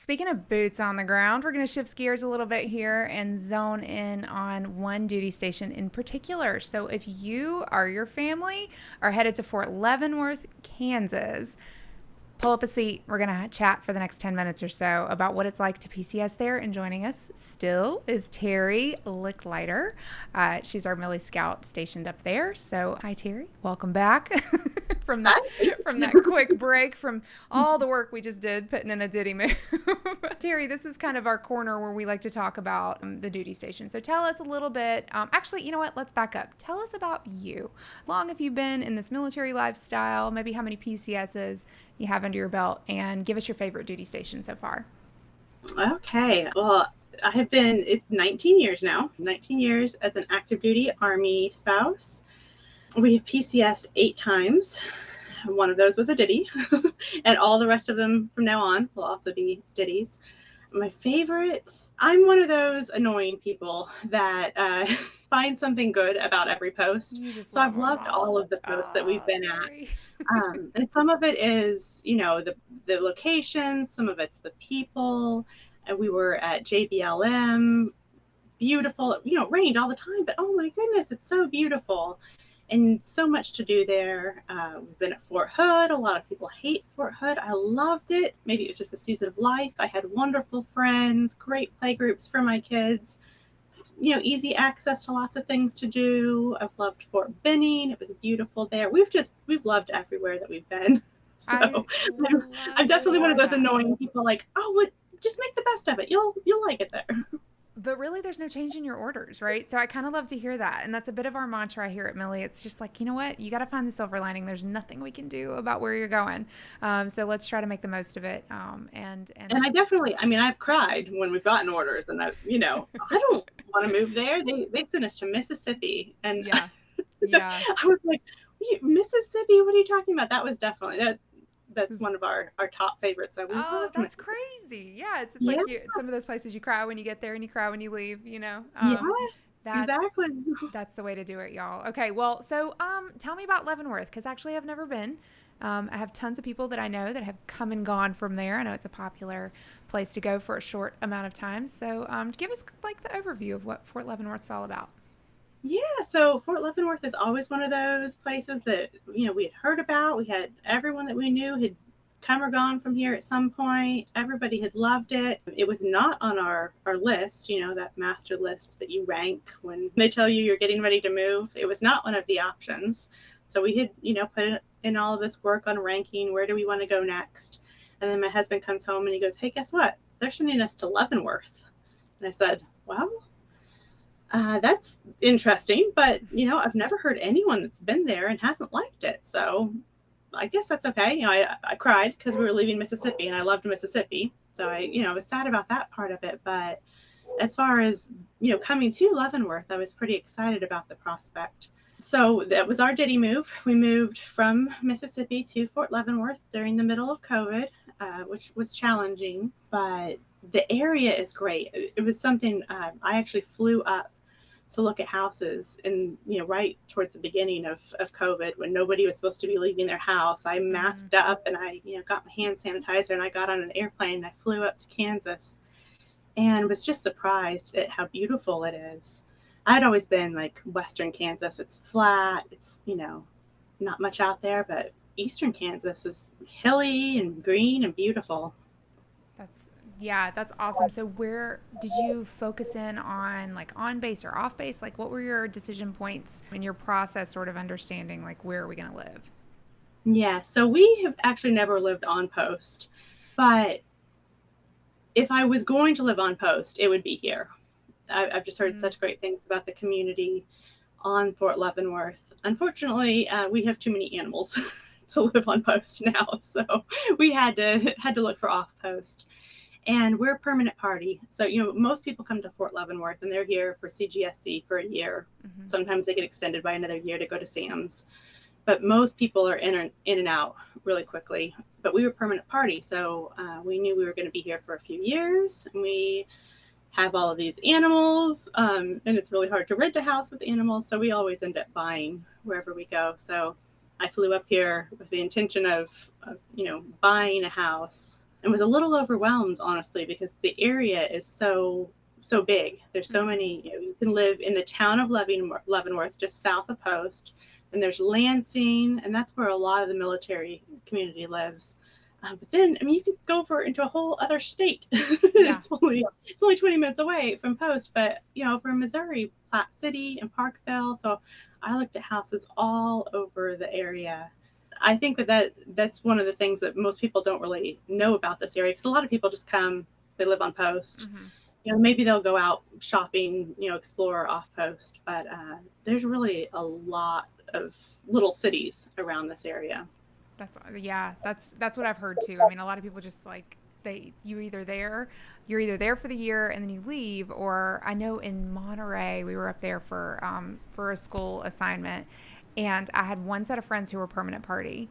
Speaking of boots on the ground, we're going to shift gears a little bit here and zone in on one duty station in particular. So, if you or your family are headed to Fort Leavenworth, Kansas, pull up a seat. We're going to chat for the next 10 minutes or so about what it's like to PCS there. And joining us still is Terri Lichlyter. She's our Millie Scout stationed up there. So, hi, Terri. Welcome back from that from that quick break from all the work we just did putting in a ditty move. Terri, this is kind of our corner where we like to talk about the duty station. So, tell us a little bit. Actually, you know what? Let's back up. Tell us about you. How long have you been in this military lifestyle? Maybe how many PCSs you have under your belt, and give us your favorite duty station so far. Okay. Well, it's 19 years now, 19 years as an active duty Army spouse. We have PCSed 8 times. One of those was a ditty, and all the rest of them from now on will also be ditties. My favorite, I'm one of those annoying people that find something good about every post. You just So love I've them loved all all. of the posts that we've Oh, been at. Terri. And some of it is, the locations, some of it's the people. And we were at JBLM, beautiful, rained all the time, but oh my goodness, it's so beautiful and so much to do there. We've been at Fort Hood. A lot of people hate Fort Hood. I loved it. Maybe it was just a season of life. I had wonderful friends, great play groups for my kids, easy access to lots of things to do. I've loved Fort Benning. It was beautiful there. We've loved everywhere that we've been. So I I'm love to definitely one of hear those that. annoying people like, just make the best of it. You'll like it there. But really, there's no change in your orders, right? So I kind of love to hear that. And that's a bit of our mantra here at Millie. It's just like, you know what? You got to find the silver lining. There's nothing we can do about where you're going. So let's try to make the most of it. And And I've cried when we've gotten orders, and I don't want to move there. They sent us to Mississippi, and yeah, yeah. I was like, Mississippi, what are you talking about? That was definitely that's This one of our top favorites. So we Oh, loved that's Mississippi. crazy. Yeah, it's Yeah, like some of those places you cry when you get there and you cry when you leave, you know. yes, That's exactly. that's the way to do it, y'all. Okay, well, so tell me about Leavenworth cuz actually I've never been. I have tons of people that I know that have come and gone from there. I know it's a popular place to go for a short amount of time. So, give us like the overview of what Fort Leavenworth's all about. Yeah, so Fort Leavenworth is always one of those places that we had heard about. We had everyone that we knew had come or gone from here at some point. Everybody had loved it. It was not on our list, that master list that you rank when they tell you you're getting ready to move. It was not one of the options. So we had, put in all of this work on ranking. Where do we want to go next? And then my husband comes home and he goes, "Hey, guess what? They're sending us to Leavenworth." And I said, "Well, that's interesting, but I've never heard anyone that's been there and hasn't liked it. So I guess that's okay." I cried because we were leaving Mississippi and I loved Mississippi. So I was sad about that part of it. But as far as, coming to Leavenworth, I was pretty excited about the prospect. So that was our ditty move. We moved from Mississippi to Fort Leavenworth during the middle of COVID, which was challenging, but the area is great. It was something I actually flew up to look at houses, and right towards the beginning of COVID, when nobody was supposed to be leaving their house, I Mm. masked up and I got my hand sanitizer and I got on an airplane and I flew up to Kansas and was just surprised at how beautiful it is. I'd always been like Western Kansas. It's flat, it's not much out there, but Eastern Kansas is hilly and green and beautiful. That's Yeah, that's awesome. So where did you focus in on, like on base or off base? Like what were your decision points in your process sort of understanding like where are we going to live? Yeah, so we have actually never lived on post, but if I was going to live on post, it would be here. I've just heard Mm. such great things about the community on Fort Leavenworth. Unfortunately, we have too many animals to live on post now, so we had to look for off post. And we're a permanent party, so most people come to Fort Leavenworth and they're here for CGSC for a year. Hmm. Sometimes they get extended by another year to go to Sam's, but most people are in and out really quickly. But we were a permanent party, so we knew we were going to be here for a few years, and we have all of these animals, and it's really hard to rent a house with animals, so we always end up buying wherever we go. So I flew up here with the intention of buying a house, and was a little overwhelmed, honestly, because the area is so big. There's so many. You can live in the town of Leavenworth, just south of Post, and there's Lansing, and that's where a lot of the military community lives. But then, I mean, you could go into a whole other state. Yeah. It's only 20 minutes away from Post, but from Missouri, Platte City and Parkville. So I looked at houses all over the area. I think that's one of the things that most people don't really know about this area, because a lot of people just come, they live on Post. Mm-hmm. Maybe they'll go out shopping, explore off Post, but there's really a lot of little cities around this area. That's what I've heard too. I mean, a lot of people just like you're either there for the year and then you leave, or I know in Monterey we were up there for a school assignment, and I had one set of friends who were permanent party,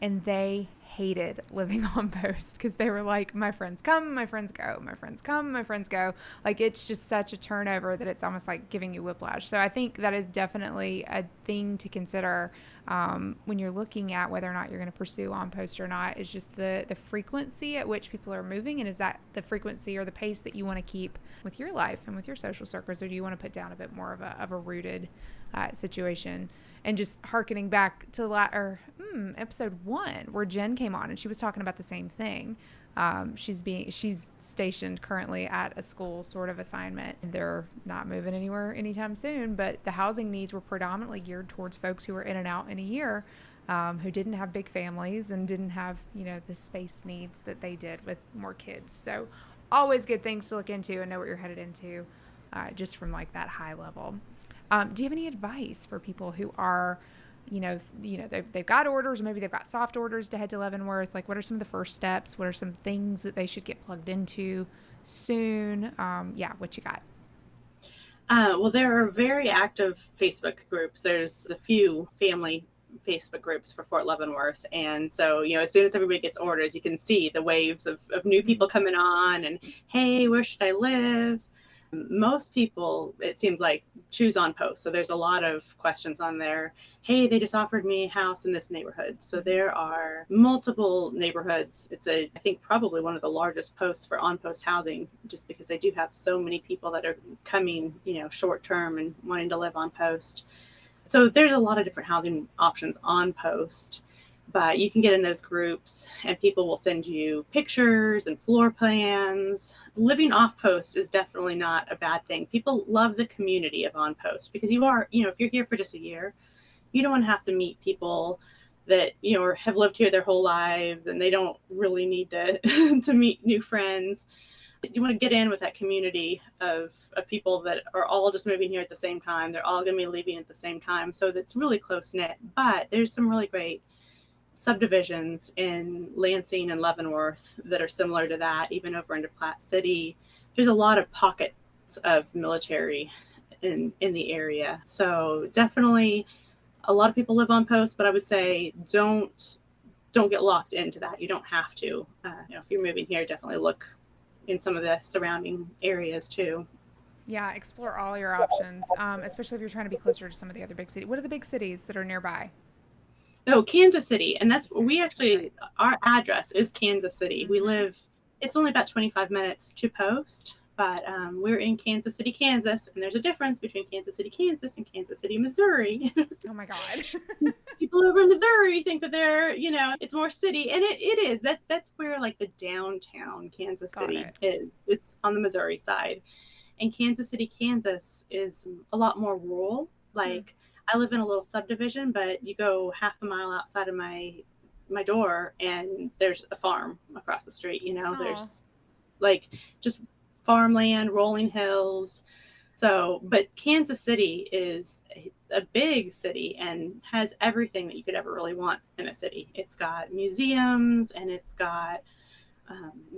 and they hated living on Post because they were like, my friends come, my friends go, my friends come, my friends go. Like, it's just such a turnover that it's almost like giving you whiplash. So I think that is definitely a thing to consider when you're looking at whether or not you're going to pursue on Post or not, is just the frequency at which people are moving, and is that the frequency or the pace that you want to keep with your life and with your social circles, or do you want to put down a bit more of a rooted situation? And just hearkening back to episode 1, where Jen came on and she was talking about the same thing. She's stationed currently at a school sort of assignment. They're not moving anywhere anytime soon, but the housing needs were predominantly geared towards folks who were in and out in a year, who didn't have big families and didn't have, the space needs that they did with more kids. So always good things to look into and know what you're headed into, just from like that high level. Do you have any advice for people who are, they've got orders, or maybe they've got soft orders to head to Leavenworth? Like, what are some of the first steps? What are some things that they should get plugged into soon? What you got? Well, there are very active Facebook groups. There's a few family Facebook groups for Fort Leavenworth. And so, as soon as everybody gets orders, you can see the waves of new people coming on and, hey, where should I live? Most people, it seems like, choose on Post. So there's a lot of questions on there. Hey, they just offered me a house in this neighborhood. So there are multiple neighborhoods. It's I think probably one of the largest posts for on Post housing, just because they do have so many people that are coming, short term and wanting to live on Post. So there's a lot of different housing options on Post. But you can get in those groups and people will send you pictures and floor plans. Living off Post is definitely not a bad thing. People love the community of on Post, because you are, if you're here for just a year, you don't want to have to meet people that, or have lived here their whole lives, and they don't really need to to meet new friends. You want to get in with that community of people that are all just moving here at the same time. They're all going to be leaving at the same time. So that's really close knit. But there's some really great subdivisions in Lansing and Leavenworth that are similar to that, even over into Platte City. There's a lot of pockets of military in the area. So definitely a lot of people live on Post, but I would say don't get locked into that. You don't have to. If you're moving here, definitely look in some of the surrounding areas too. Yeah, explore all your options, especially if you're trying to be closer to some of the other big cities. What are the big cities that are nearby? Oh, Kansas City. And we actually, right. Our address is Kansas City. We Mm-hmm. live, it's only about 25 minutes to Post, but we're in Kansas City, Kansas. And there's a difference between Kansas City, Kansas and Kansas City, Missouri. Oh my God. People over in Missouri think that it's more city. And it is. That's where like the downtown Kansas Got City it. is. It's on the Missouri side. And Kansas City, Kansas is a lot more rural. Like, I live in a little subdivision, but you go half a mile outside of my door and there's a farm across the street. There's like just farmland, rolling hills. So, but Kansas City is a big city and has everything that you could ever really want in a city. It's got museums and it's got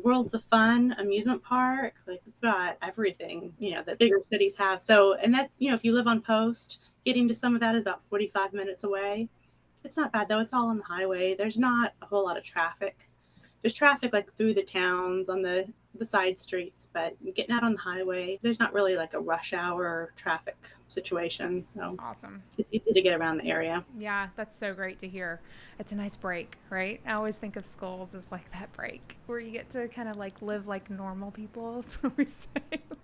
worlds of fun, amusement parks. Like, it's got everything, that bigger cities have. So, and that's, if you live on Post, getting to some of that is about 45 minutes away. It's not bad though. It's all on the highway. There's not a whole lot of traffic. There's traffic like through the towns on the the side streets, but getting out on the highway, there's not really like a rush hour traffic situation. So Awesome. it's easy to get around the area. Yeah, that's so great to hear. It's a nice break, right? I always think of schools as like that break where you get to kind of like live like normal people. So we say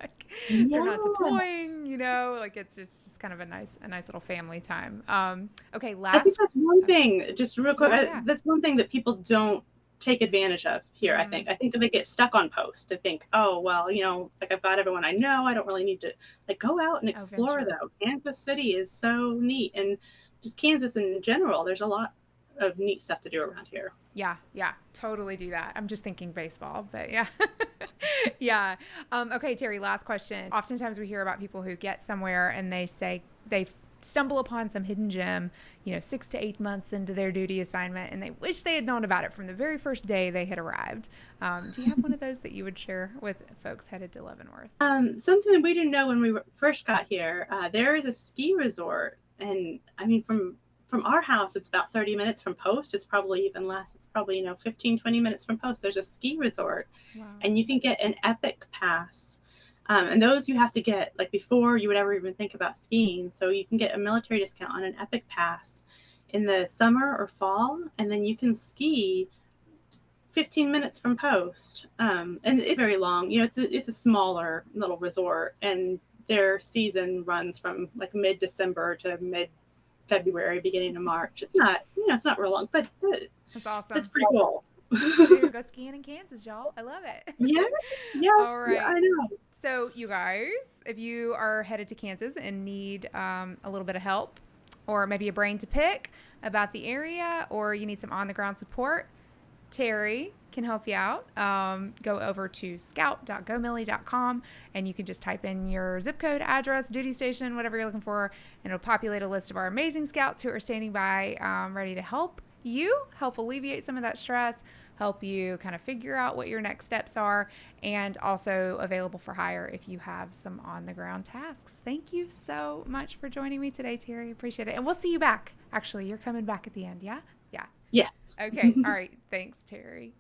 like they're not Yes. deploying, like it's just kind of a nice little family time. Okay, I think last. that's one thing, just real quick, Yeah, yeah. that's one thing that people don't take advantage of here, I Mm, think. I think that they get stuck on post to think, oh, well, like I've got everyone I know. I don't really need to like go out and oh, explore venture. though. Kansas City is so neat. And just Kansas in general, there's a lot of neat stuff to do around here. Yeah, yeah, totally do that. I'm just thinking baseball, but yeah. Yeah. Okay, Terry, last question. Oftentimes we hear about people who get somewhere and they say they stumble upon some hidden gem, 6 to 8 months into their duty assignment, and they wish they had known about it from the very first day they had arrived. Do you have one of those that you would share with folks headed to Leavenworth? Something that we didn't know when we first got here, there is a ski resort. And I mean, from our house, it's about 30 minutes from post. It's probably even less. It's probably, 15, 20 minutes from post. There's a ski resort Wow. and you can get an epic pass. And those you have to get like before you would ever even think about skiing. So you can get a military discount on an epic pass in the summer or fall, and then you can ski 15 minutes from post. And it's very long. It's a smaller little resort, and their season runs from like mid December to mid February, beginning of March. It's not real long, but That's that's awesome. pretty cool. Go skiing in Kansas, y'all. I love it. Yes, yes, All yeah, right. I know. So, you guys, if you are headed to Kansas and need a little bit of help or maybe a brain to pick about the area or you need some on the ground support, Terry can help you out. Go over to scout.gomillie.com and you can just type in your zip code, address, duty station, whatever you're looking for, and it'll populate a list of our amazing scouts who are standing by ready to help alleviate some of that stress, help you kind of figure out what your next steps are, and also available for hire if you have some on the ground tasks. Thank you so much for joining me today, Terry. Appreciate it. And we'll see you back. Actually, you're coming back at the end, yeah? Yeah. Yes. Okay. All right. Thanks, Terry.